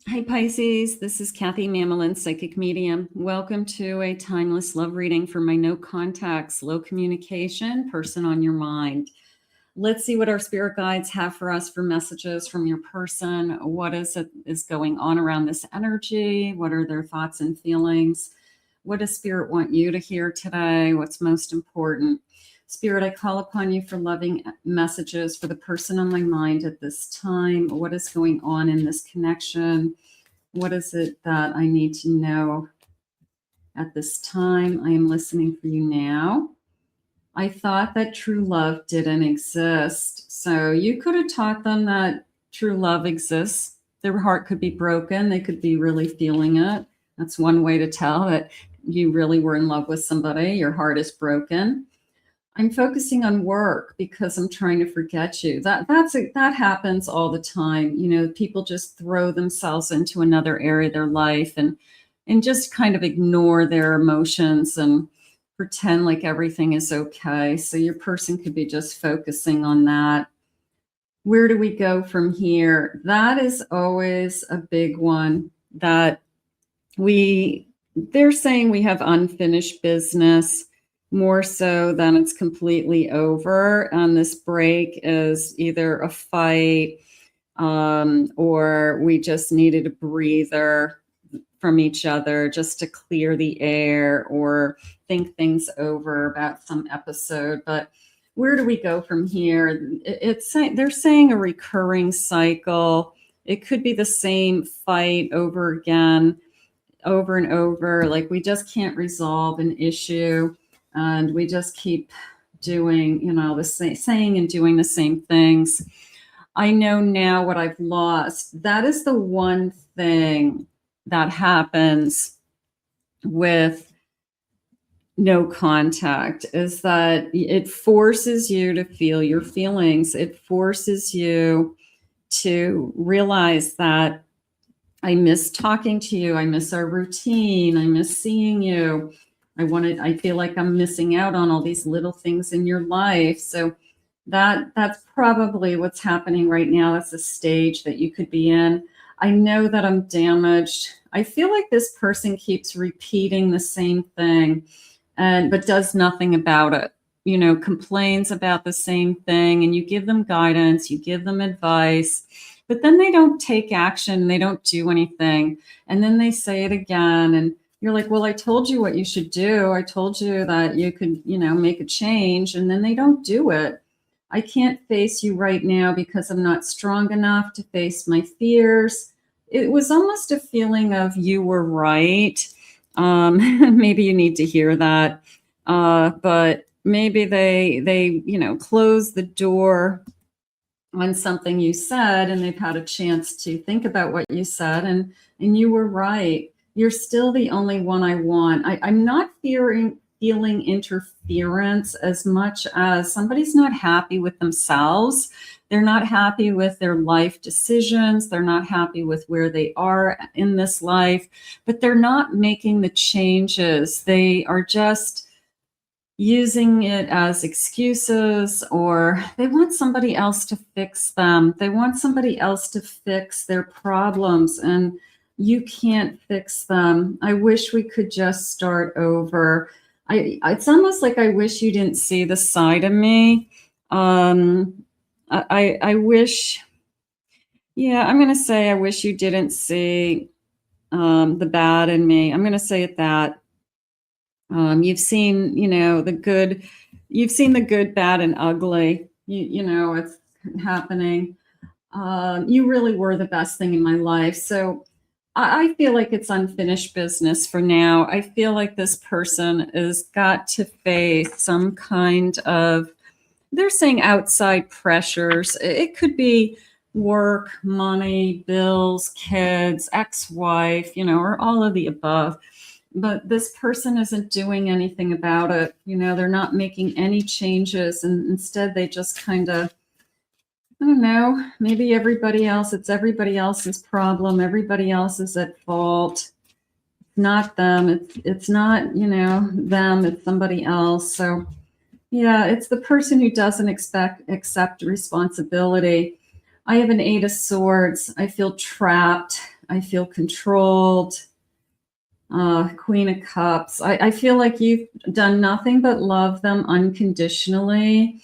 Hi Pisces, this is Kathy Mamelin, Psychic Medium. Welcome to a timeless love reading for my no contacts, low communication, person on your mind. Let's see what our spirit guides have for us for messages from your person. What is going on around this energy? What are their thoughts and feelings? What does spirit want you to hear today? What's most important? Spirit, I call upon you for loving messages for the person on my mind at this time. What is going on in this connection? What is it that I need to know at this time? I am listening for you now. I thought that true love didn't exist. So you could have taught them that true love exists. Their heart could be broken. They could be really feeling it. That's one way to tell that you really were in love with somebody. Your heart is broken. I'm focusing on work because I'm trying to forget you. That happens all the time. You know, people just throw themselves into another area of their life and just kind of ignore their emotions and pretend like everything is okay. So your person could be just focusing on that. Where do we go from here? That is always a big one that they're saying we have unfinished business, more so than it's completely over. And this break is either a fight or we just needed a breather from each other just to clear the air or think things over about some episode. But where do we go from here? They're saying a recurring cycle. It could be the same fight over again, over and over. Like we just can't resolve an issue. And we just keep doing, saying and doing the same things. I know now what I've lost. That is the one thing that happens with no contact, is that it forces you to feel your feelings. It forces you to realize that I miss talking to you. I miss our routine. I miss seeing you. I feel like I'm missing out on all these little things in your life. So that's probably what's happening right now. That's a stage that you could be in. I know that I'm damaged. I feel like this person keeps repeating the same thing but does nothing about it. You know, complains about the same thing, and you give them guidance, you give them advice, but then they don't take action, they don't do anything. And then they say it again, and you're like, well, I told you what you should do. I told you that you could, make a change. And then they don't do it. I can't face you right now because I'm not strong enough to face my fears. It was almost a feeling of you were right. Maybe you need to hear that. But maybe they close the door on something you said, and they've had a chance to think about what you said, and you were right. You're still the only one I want. I'm not feeling interference as much as somebody's not happy with themselves. They're not happy with their life decisions. They're not happy with where they are in this life, but they're not making the changes. They are just using it as excuses, or they want somebody else to fix them. They want somebody else to fix their problems, and you can't fix them. I wish we could just start over. It's almost like I wish you didn't see the side of me. I wish, I'm going to say I wish you didn't see the bad in me. I'm going to say it that. You've seen, the good. You've seen the good, bad, and ugly. It's happening. You really were the best thing in my life. So I feel like it's unfinished business for now. I feel like this person has got to face some kind of, they're saying outside pressures. It could be work, money, bills, kids, ex-wife, or all of the above. But this person isn't doing anything about it. They're not making any changes. And instead, they just kind of, I don't know, maybe it's everybody else's problem. Everybody else is at fault. Not them. It's not, them, it's somebody else. So yeah, it's the person who doesn't accept responsibility. I have an 8 of Swords. I feel trapped. I feel controlled. Queen of Cups. I feel like you've done nothing but love them unconditionally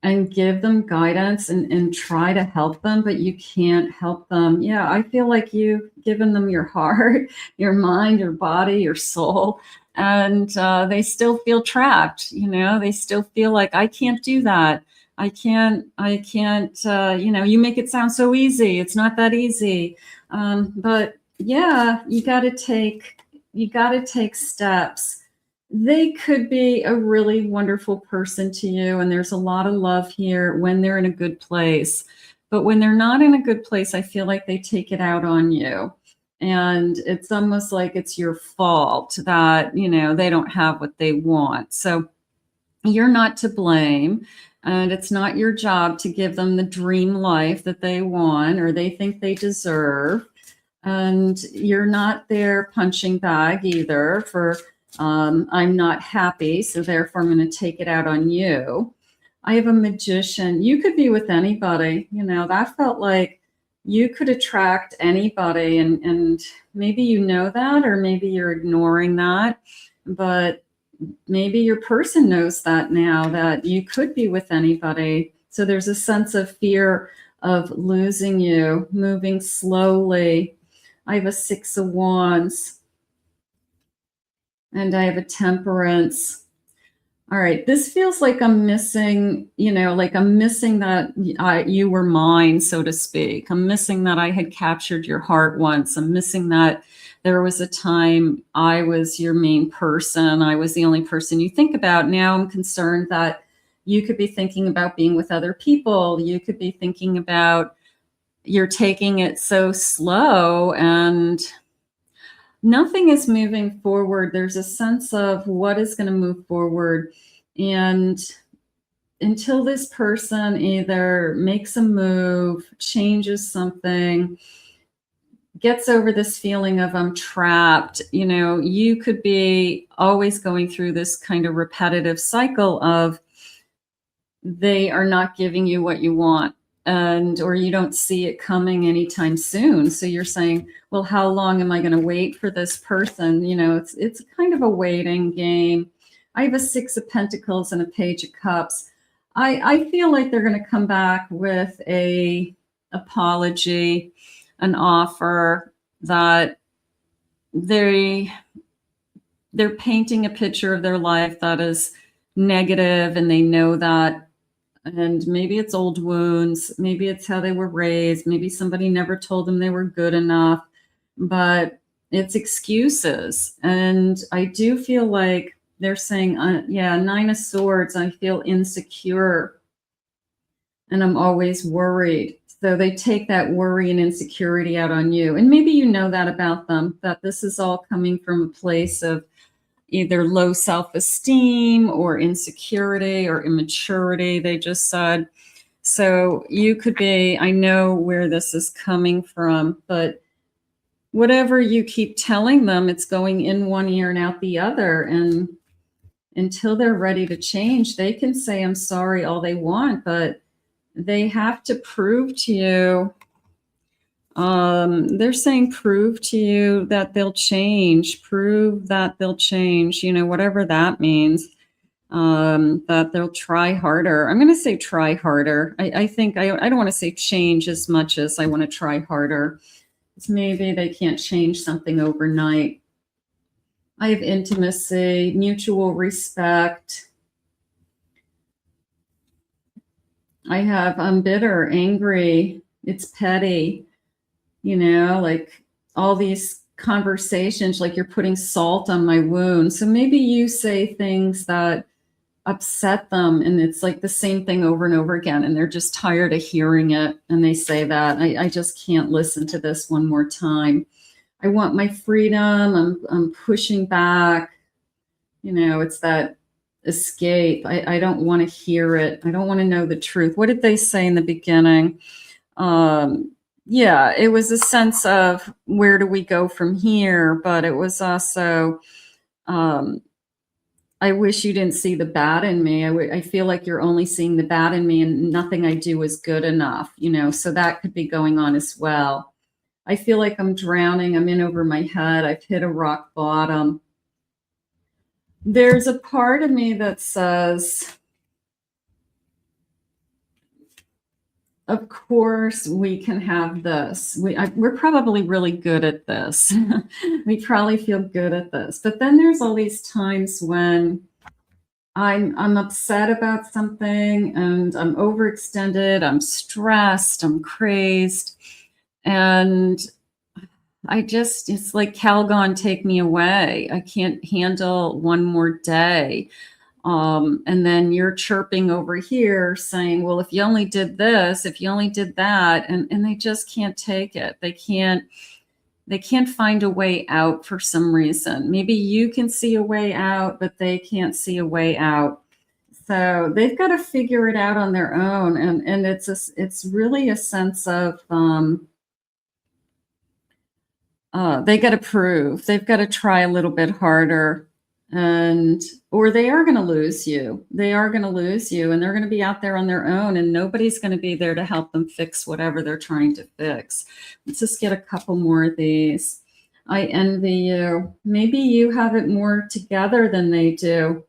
and give them guidance and try to help them, but you can't help them. Yeah, I feel like you've given them your heart, your mind, your body, your soul, and they still feel trapped. They still feel like, I can't do that. I can't, you make it sound so easy. It's not that easy. But yeah, you got to take steps. They could be a really wonderful person to you, and there's a lot of love here when they're in a good place. But when they're not in a good place, I feel like they take it out on you. And it's almost like it's your fault that, they don't have what they want. So you're not to blame. And it's not your job to give them the dream life that they want or they think they deserve. And you're not their punching bag either for, I'm not happy, so therefore I'm going to take it out on you. I have a Magician. You could be with anybody. That felt like you could attract anybody. And maybe you know that, or maybe you're ignoring that. But maybe your person knows that now, that you could be with anybody. So there's a sense of fear of losing you, moving slowly. I have a Six of Wands. And I have a Temperance. All right, this feels like I'm missing, like I'm missing that you were mine, so to speak. I'm missing that I had captured your heart once. I'm missing that there was a time I was your main person. I was the only person you think about. Now I'm concerned that you could be thinking about being with other people. You could be thinking about, you're taking it so slow and nothing is moving forward. There's a sense of what is going to move forward. And until this person either makes a move, changes something, gets over this feeling of I'm trapped, you could be always going through this kind of repetitive cycle of they are not giving you what you want. Or you don't see it coming anytime soon. So you're saying, well, how long am I going to wait for this person? It's kind of a waiting game. I have a Six of Pentacles and a Page of Cups. I feel like they're going to come back with a apology, an offer that they're painting a picture of their life that is negative, and they know that. And maybe it's old wounds. Maybe it's how they were raised. Maybe somebody never told them they were good enough, but it's excuses. And I do feel like they're saying, Nine of Swords, I feel insecure and I'm always worried. So they take that worry and insecurity out on you. And maybe you know that about them, that this is all coming from a place of either low self-esteem or insecurity or immaturity, they just said. So you could be, I know where this is coming from, but whatever you keep telling them, it's going in one ear and out the other. And until they're ready to change, they can say, I'm sorry all they want, but they have to prove to you, they're saying prove to you that they'll change, prove that they'll change, whatever that means, that they'll try harder. I'm going to say try harder. I think I don't want to say change as much as I want to try harder. It's maybe they can't change something overnight. I have intimacy, mutual respect. I have I'm bitter, angry, it's petty. Like all these conversations, like you're putting salt on my wound. So maybe you say things that upset them and it's like the same thing over and over again. And they're just tired of hearing it. And they say that I just can't listen to this one more time. I want my freedom. I'm pushing back. It's that escape. I don't want to hear it. I don't want to know the truth. What did they say in the beginning? Yeah, it was a sense of where do we go from here? But it was also, I wish you didn't see the bad in me. I feel like you're only seeing the bad in me and nothing I do is good enough, so that could be going on as well. I feel like I'm drowning. I'm in over my head. I've hit a rock bottom. There's a part of me that says, of course, we can have this. We're probably really good at this. We probably feel good at this. But then there's all these times when I'm upset about something and I'm overextended, I'm stressed, I'm crazed, and it's like, Calgon, take me away. I can't handle one more day. And then you're chirping over here saying, well, if you only did this, if you only did that, and they just can't take it. They can't find a way out for some reason. Maybe you can see a way out, but they can't see a way out. So they've got to figure it out on their own. And it's really a sense of, they got to prove, they've got to try a little bit harder, or they are going to lose you. They are going to lose you, and they're going to be out there on their own, and nobody's going to be there to help them fix whatever they're trying to fix. Let's just get a couple more of these. I envy you. Maybe you have it more together than they do.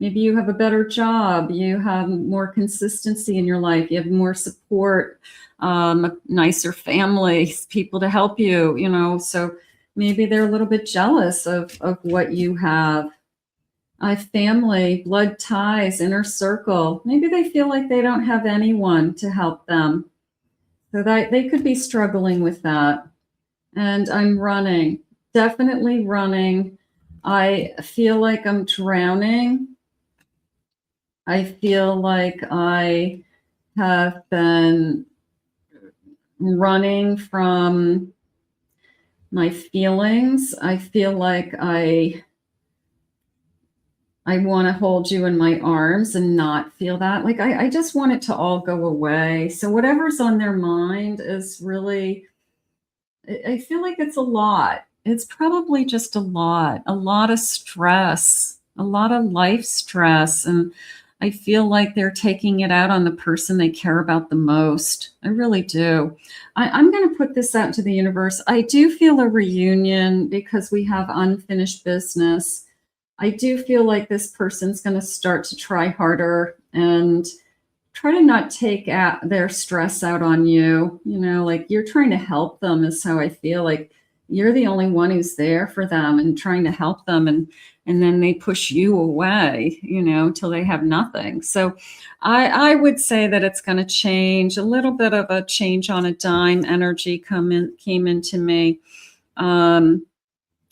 Maybe you have a better job. You have more consistency in your life. You have more support, a nicer family, people to help you, so maybe they're a little bit jealous of what you have. Family, blood ties, inner circle. Maybe they feel like they don't have anyone to help them. So that they could be struggling with that. And I'm running, definitely running. I feel like I'm drowning. I feel like I have been running from my feelings. I feel like I want to hold you in my arms and not feel that. Like I just want it to all go away. So whatever's on their mind is really, I feel like it's a lot. It's probably just a lot of stress, a lot of life stress. And I feel like they're taking it out on the person they care about the most. I really do. I'm going to put this out to the universe. I do feel a reunion because we have unfinished business. I do feel like this person's going to start to try harder and try to not take their stress out on you. Like you're trying to help them is how I feel. Like you're the only one who's there for them and trying to help them. And then they push you away, till they have nothing. So I would say that it's going to change. A little bit of a change on a dime energy came into me.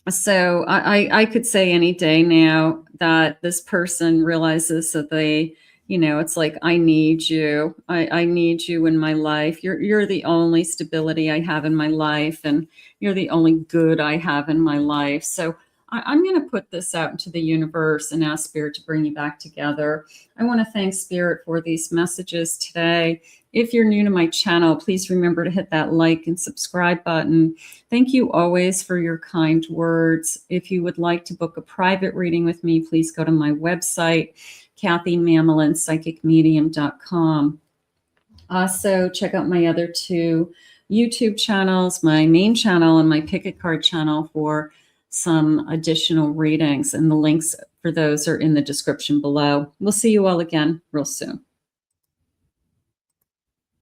So I could say any day now that this person realizes that they, it's like, I need you. I need you in my life. You're the only stability I have in my life, and you're the only good I have in my life. So I'm going to put this out into the universe and ask Spirit to bring you back together. I want to thank Spirit for these messages today. If you're new to my channel, please remember to hit that like and subscribe button. Thank you always for your kind words. If you would like to book a private reading with me, please go to my website, KathyMammelin.psychicmedium.com. Also, check out my other two YouTube channels, my main channel and my Pick a Card channel for some additional readings. And the links for those are in the description below. We'll see you all again real soon.